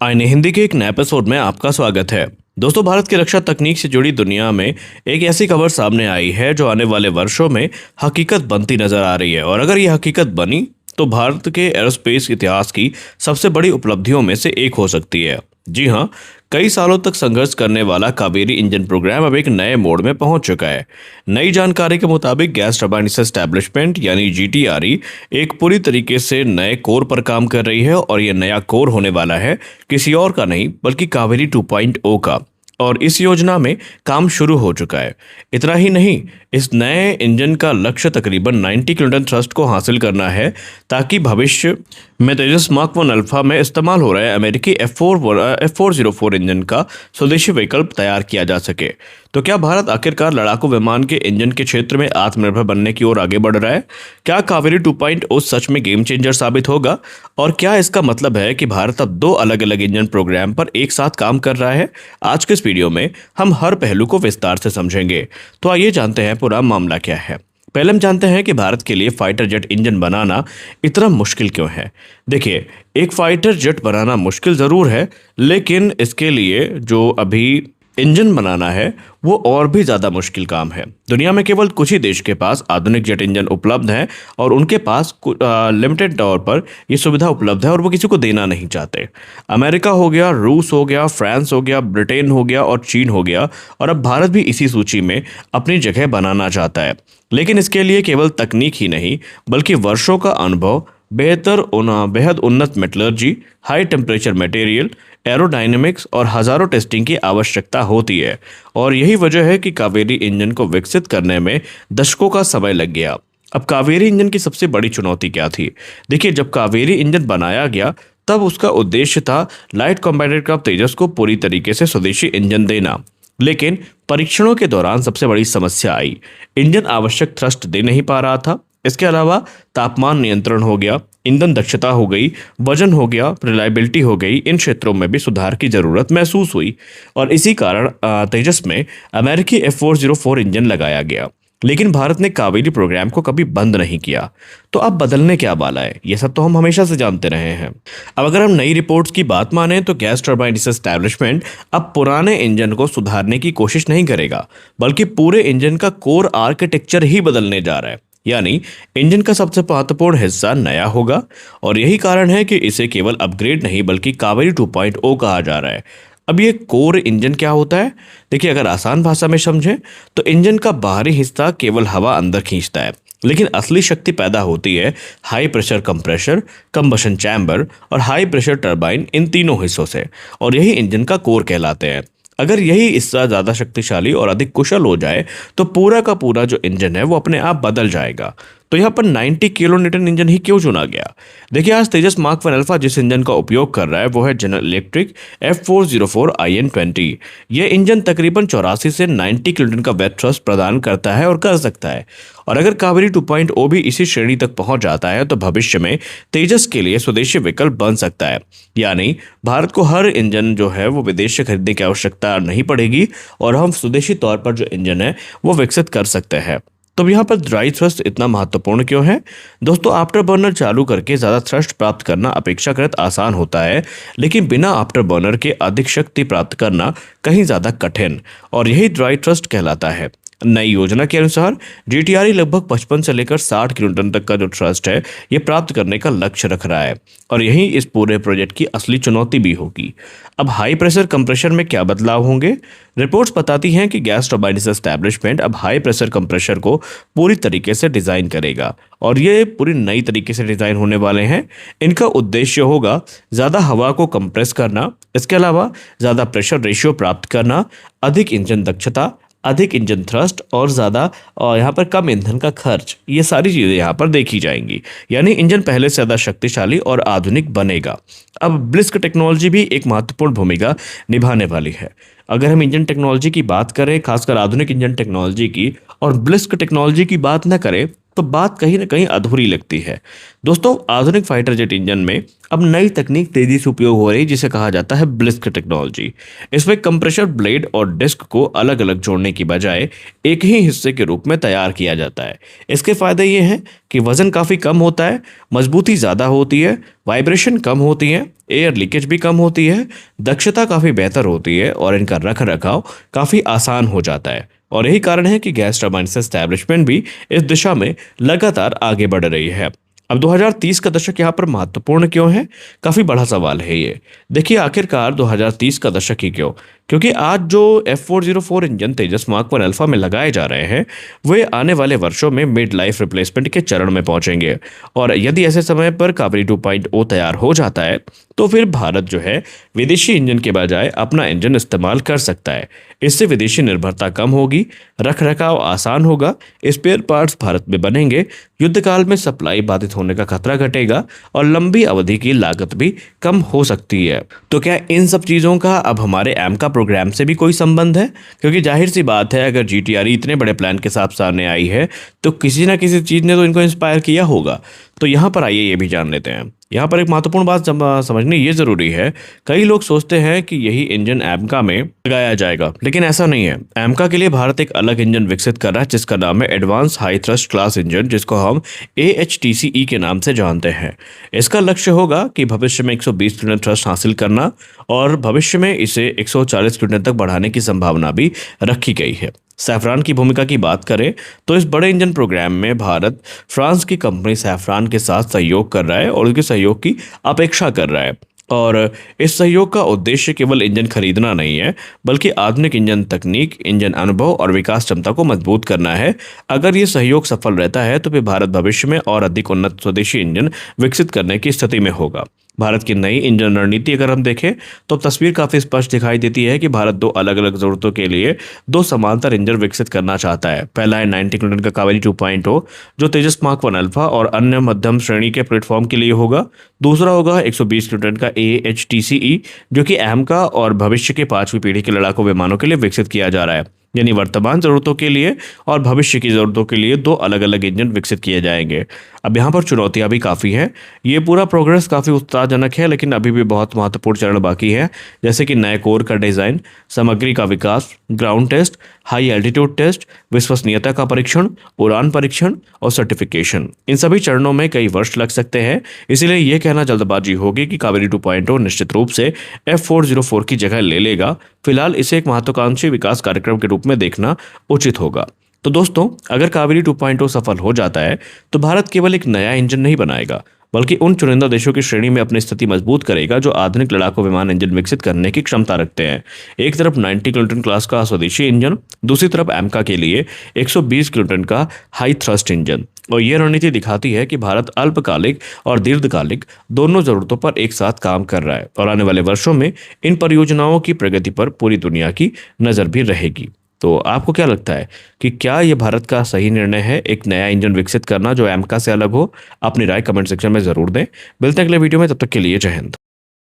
आईने हिंदी के एक नए एपिसोड में आपका स्वागत है। दोस्तों, भारत की रक्षा तकनीक से जुड़ी दुनिया में एक ऐसी खबर सामने आई है जो आने वाले वर्षों में हकीकत बनती नजर आ रही है। और अगर ये हकीकत बनी तो भारत के एरोस्पेस इतिहास की सबसे बड़ी उपलब्धियों में से एक हो सकती है। जी हाँ, कई सालों तक संघर्ष करने वाला कावेरी इंजन प्रोग्राम अब एक नए मोड़ में पहुंच चुका है। नई जानकारी के मुताबिक गैस टरबाइन एस्टैब्लिशमेंट यानी जीटीआरई एक पूरी तरीके से नए कोर पर काम कर रही है। और यह नया कोर होने वाला है किसी और का नहीं बल्कि कावेरी 2.0 का। और इस योजना में काम शुरू हो चुका है। इतना ही नहीं, इस नए इंजन का लक्ष्य तकरीबन 90 किलोटन थ्रस्ट को हासिल करना है, ताकि भविष्य में तेजस मार्क 1 अल्फा में इस्तेमाल हो रहे अमेरिकी F404 इंजन का स्वदेशी विकल्प तैयार किया जा सके। तो क्या भारत आखिरकार लड़ाकू विमान के इंजन के क्षेत्र में आत्मनिर्भर बनने की ओर आगे बढ़ रहा है? क्या कावेरी 2.0 सच में गेम चेंजर साबित होगा? और क्या इसका मतलब है कि भारत अब दो अलग अलग इंजन प्रोग्राम पर एक साथ काम कर रहा है? आज के इस वीडियो में हम हर पहलू को विस्तार से समझेंगे। तो आइए जानते हैं पूरा मामला क्या है। पहले हम जानते हैं कि भारत के लिए फाइटर जेट इंजन बनाना इतना मुश्किल क्यों है। देखिए, एक फाइटर जेट बनाना मुश्किल जरूर है, लेकिन इसके लिए जो अभी इंजन बनाना है वो और भी ज़्यादा मुश्किल काम है। दुनिया में केवल कुछ ही देश के पास आधुनिक जेट इंजन उपलब्ध हैं और उनके पास लिमिटेड तौर पर ये सुविधा उपलब्ध है और वो किसी को देना नहीं चाहते। अमेरिका हो गया, रूस हो गया, फ्रांस हो गया, ब्रिटेन हो गया और चीन हो गया, और अब भारत भी इसी सूची में अपनी जगह बनाना चाहता है। लेकिन इसके लिए केवल तकनीक ही नहीं बल्कि वर्षों का अनुभव, बेहद उन्नत metallurgy, high temperature material, aerodynamics और हजारों टेस्टिंग की आवश्यकता होती है। और यही वजह है कि कावेरी इंजन को विकसित करने में दशकों का समय लग गया। अब कावेरी इंजन की सबसे बड़ी चुनौती क्या थी? देखिए, जब कावेरी इंजन बनाया गया तब उसका उद्देश्य था लाइट कॉम्बैट एयरक्राफ्ट तेजस को पूरी तरीके से स्वदेशी इंजन देना। लेकिन परीक्षणों के दौरान सबसे बड़ी समस्या आई। इंजन आवश्यक थ्रस्ट दे नहीं पा रहा था। इसके अलावा तापमान नियंत्रण हो गया, ईंधन दक्षता हो गई, वजन हो गया, रिलायबिलिटी हो गई। इन क्षेत्रों में भी सुधार की जरूरत महसूस हुई और इसी कारण तेजस में अमेरिकी F404 इंजन लगाया गया। लेकिन भारत ने कावेरी प्रोग्राम को कभी बंद नहीं किया। तो अब बदलने क्या वाला है, ये सब तो हम हमेशा से जानते रहे हैं। अब अगर हम नई रिपोर्ट्स की बात माने तो गैस टरबाइन एस्टैब्लिशमेंट अब पुराने इंजन को सुधारने की कोशिश नहीं करेगा, बल्कि पूरे इंजन का कोर आर्किटेक्चर ही बदलने जा रहा है। यानी इंजन का सबसे महत्वपूर्ण हिस्सा नया होगा। और यही कारण है कि इसे केवल अपग्रेड नहीं बल्कि कावेरी 2.0 कहा जा रहा है। अब ये कोर इंजन क्या होता है? देखिए, अगर आसान भाषा में समझें तो इंजन का बाहरी हिस्सा केवल हवा अंदर खींचता है, लेकिन असली शक्ति पैदा होती है high pressure compressor, combustion chamber और हाई प्रेशर टरबाइन, इन तीनों हिस्सों से। और यही इंजन का कोर कहलाते हैं। अगर यही हिस्सा ज़्यादा शक्तिशाली और अधिक कुशल हो जाए तो पूरा का पूरा जो इंजन है वो अपने आप बदल जाएगा। तो यहाँ पर 90 किलो न्यूटन इंजन ही क्यों चुना गया? देखिए, आज तेजस मार्क 1 अल्फा जिस इंजन का उपयोग कर रहा है वो है जनरल इलेक्ट्रिक F404 IN20। यह इंजन तकरीबन 84 से 90 किलोटन का वेट थ्रस्ट प्रदान करता है और कर सकता है। और अगर कावेरी 2.0 भी इसी श्रेणी तक पहुंच जाता है तो भविष्य में तेजस के लिए स्वदेशी विकल्प बन सकता है। यानी भारत को हर इंजन जो है वो विदेश से खरीदने की आवश्यकता नहीं पड़ेगी और हम स्वदेशी तौर पर जो इंजन है वो विकसित कर सकते हैं। तो यहाँ पर ड्राई थ्रस्ट इतना महत्वपूर्ण क्यों है? दोस्तों, आफ्टर बर्नर चालू करके ज़्यादा थ्रस्ट प्राप्त करना अपेक्षाकृत आसान होता है, लेकिन बिना आफ्टर बर्नर के अधिक शक्ति प्राप्त करना कहीं ज़्यादा कठिन, और यही ड्राई थ्रस्ट कहलाता है। नई योजना के अनुसार जीटीआरई लगभग 55 से लेकर 60 किलोटन तक का जो थ्रस्ट है ये प्राप्त करने का लक्ष्य रख रहा है। और यही इस पूरे प्रोजेक्ट की असली चुनौती भी होगी। अब हाई प्रेशर कंप्रेशर में क्या बदलाव होंगे? रिपोर्ट्स बताती हैं कि गैस टरबाइन एस्टैब्लिशमेंट अब हाई प्रेशर कंप्रेशर को पूरी तरीके से डिजाइन करेगा और ये पूरी नई तरीके से डिजाइन होने वाले हैं। इनका उद्देश्य होगा ज्यादा हवा को कंप्रेस करना, इसके अलावा ज्यादा प्रेशर रेशियो प्राप्त करना, अधिक इंजन दक्षता, अधिक इंजन थ्रस्ट और ज़्यादा यहाँ पर कम ईंधन का खर्च। ये सारी चीज़ें यहाँ पर देखी जाएंगी। यानी इंजन पहले से ज़्यादा शक्तिशाली और आधुनिक बनेगा। अब ब्लिस्क टेक्नोलॉजी भी एक महत्वपूर्ण भूमिका निभाने वाली है। अगर हम इंजन टेक्नोलॉजी की बात करें, खासकर आधुनिक इंजन टेक्नोलॉजी की, और ब्लिस्क टेक्नोलॉजी की बात न करें तो बात कहीं ना कहीं अधूरी लगती है। दोस्तों, आधुनिक फाइटर जेट इंजन में अब नई तकनीक तेजी से उपयोग हो रही है जिसे कहा जाता है ब्लिस्क टेक्नोलॉजी। इसमें कंप्रेशर ब्लेड और डिस्क को अलग अलग जोड़ने की बजाय एक ही हिस्से के रूप में तैयार किया जाता है। इसके फायदे ये हैं कि वजन काफी कम होता है, मजबूती ज्यादा होती है, वाइब्रेशन कम होती है, एयर लीकेज भी कम होती है, दक्षता काफी बेहतर होती है और इनका रख रखाव काफी आसान हो जाता है। और यही कारण है कि गैस टरबाइन से एस्टैब्लिशमेंट भी इस दिशा में लगातार आगे बढ़ रही है। अब 2030 का दशक यहाँ पर महत्वपूर्ण क्यों है? काफी बड़ा सवाल है ये। देखिए, आखिरकार 2030 का दशक ही क्यों? क्योंकि आज जो F404 इंजन तेजस मार्क 1 अल्फा में लगाए जा रहे हैं, वे आने वाले वर्षों में मिड लाइफ रिप्लेसमेंट के चरण में पहुंचेंगे। और यदि ऐसे समय पर कावेरी 2.0 तैयार हो जाता है तो फिर भारत जो है विदेशी इंजन के बजाय अपना इंजन इस्तेमाल कर सकता है। इससे विदेशी निर्भरता कम होगी, रख रखाव आसान होगा, स्पेयर पार्ट्स भारत में बनेंगे, युद्ध काल में सप्लाई बाधित होने का खतरा घटेगा और लंबी अवधि की लागत भी कम हो सकती है। तो क्या इन सब चीज़ों का अब हमारे एमका प्रोग्राम से भी कोई संबंध है? क्योंकि जाहिर सी बात है, अगर जीटीआर इतने बड़े प्लान के साथ सामने आई है तो किसी ना किसी चीज़ ने तो इनको इंस्पायर किया होगा। तो यहाँ पर आइए ये भी जान लेते हैं। यहाँ पर एक महत्वपूर्ण बात समझनी ये जरूरी है। कई लोग सोचते हैं कि यही इंजन एमका में लगाया जाएगा, लेकिन ऐसा नहीं है। एमका के लिए भारत एक अलग इंजन विकसित कर रहा है जिसका नाम है advance high thrust class engine, जिसको हम AHTCE के नाम से जानते हैं। इसका लक्ष्य होगा कि भविष्य में 120 न्यूटन थ्रस्ट हासिल करना और भविष्य में इसे 140 न्यूटन तक बढ़ाने की संभावना भी रखी गई है। सैफरान की भूमिका की बात करें तो इस बड़े इंजन प्रोग्राम में भारत फ्रांस की कंपनी सैफरान के साथ सहयोग कर रहा है और उनके सहयोग की अपेक्षा कर रहा है। और इस सहयोग का उद्देश्य केवल इंजन खरीदना नहीं है, बल्कि आधुनिक इंजन तकनीक, इंजन अनुभव और विकास क्षमता को मजबूत करना है। अगर ये सहयोग सफल रहता है तो फिर भारत भविष्य में और अधिक उन्नत स्वदेशी इंजन विकसित करने की स्थिति में होगा। भारत की नई इंजन रणनीति अगर हम देखें तो अब तस्वीर काफी स्पष्ट दिखाई देती है कि भारत दो अलग अलग जरूरतों के लिए दो समांतर इंजन विकसित करना चाहता है। पहला है 90 न्यूटन का कावेरी 2.0 जो तेजस मार्क 1 अल्फा और अन्य मध्यम श्रेणी के प्लेटफॉर्म के लिए होगा। दूसरा होगा 120 न्यूटन का AHTCE जो कि एमका और भविष्य के 5वीं पीढ़ी के लड़ाकू विमानों के लिए विकसित किया जा रहा है। यानी वर्तमान जरूरतों के लिए और भविष्य की जरूरतों के लिए दो अलग अलग इंजन विकसित किए जाएंगे। अब यहाँ पर चुनौतियां भी काफ़ी हैं। ये पूरा प्रोग्रेस काफ़ी उत्साहजनक है, लेकिन अभी भी बहुत महत्वपूर्ण चरण बाकी है, जैसे कि नए कोर का डिज़ाइन, सामग्री का विकास, ground test, high altitude test, विश्वसनीयता का परीक्षण, उड़ान परीक्षण और सर्टिफिकेशन। इन सभी चरणों में कई वर्ष लग सकते हैं। इसीलिए यह कहना जल्दबाजी होगी कि कावेरी 2.0 निश्चित रूप से F404 की जगह ले लेगा। फिलहाल इसे एक महत्वाकांक्षी विकास कार्यक्रम के रूप में देखना उचित होगा। तो दोस्तों, अगर कावेरी 2.0 सफल हो जाता है तो भारत केवल एक नया इंजन नहीं बनाएगा, बल्कि उन चुनिंदा देशों की श्रेणी में अपनी स्थिति मजबूत करेगा जो आधुनिक लड़ाकू विमान इंजन विकसित करने की क्षमता रखते हैं। एक तरफ 90 किलोटन क्लास का स्वदेशी इंजन, दूसरी तरफ एमका के लिए 120 किलोटन का हाई थ्रस्ट इंजन। और यह रणनीति दिखाती है कि भारत अल्पकालिक और दीर्घकालिक दोनों जरूरतों पर एक साथ काम कर रहा है और आने वाले वर्षों में इन परियोजनाओं की प्रगति पर पूरी दुनिया की नजर भी रहेगी। तो आपको क्या लगता है कि क्या यह भारत का सही निर्णय है एक नया इंजन विकसित करना जो एमका से अलग हो? अपनी राय कमेंट सेक्शन में जरूर दें। मिलते हैं अगले वीडियो में, तब तक के लिए जय हिंद।